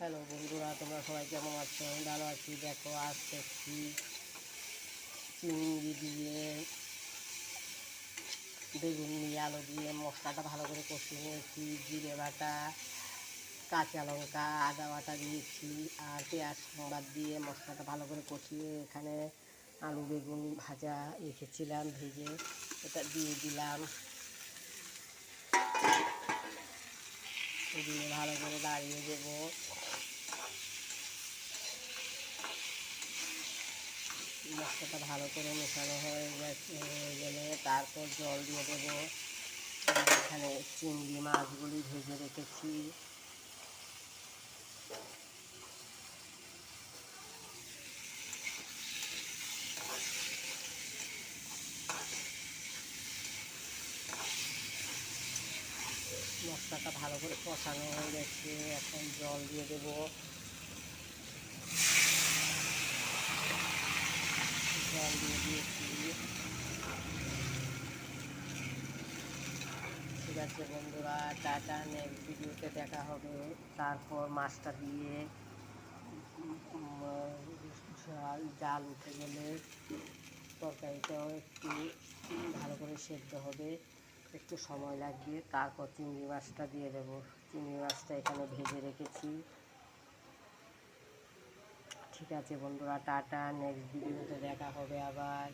Hello বন্ধুরা, তোমরা সবাই কেমন আছো? আমি ভালো আছি। দেখো, আজ করছি চিংড়ি দিয়ে, বেগুন দিয়ে, আলু দিয়ে মশলাটা ভালো করে কষিয়ে নিয়েছি। জিরে বাটা, কাঁচা লঙ্কা, আদা বাটা দিয়েছি আর পেঁয়াজ সম্বাদ দিয়ে মশলাটা ভালো করে কষিয়ে এখানে আলু বেগুন ভাজা রেখেছিলাম ভেজে, এটা দিয়ে দিলাম। দিয়ে ভালো করে দাঁড়িয়ে দেবো। মশলাটা ভালো করে মেশানো হয়ে গেলে তারপর জল দিয়ে দেবো। এখানে চিংড়ি মাছগুলি ভেজে রেখেছি, মশলাটা ভালো করে কষানো হয়ে গেছে। এখন জল দিয়ে দেবো। জল দিয়ে দিয়েছি। ঠিক আছে বন্ধুরা, টাটা। নেক্সট ভিডিওতে দেখা হবে। তারপর মাছটা দিয়ে জাল উঠে গেলে তরকারিটাও একটু ভালো করে সেদ্ধ হবে, একটু সময় লাগবে। তারপর চিংড়ি মাছটা দিয়ে দেবো। চিংড়ি মাছটা এখানে ভেজে রেখেছি। ঠিক আছে বন্ধুরা, টাটা। নেক্সট ভিডিওতে দেখা হবে আবার।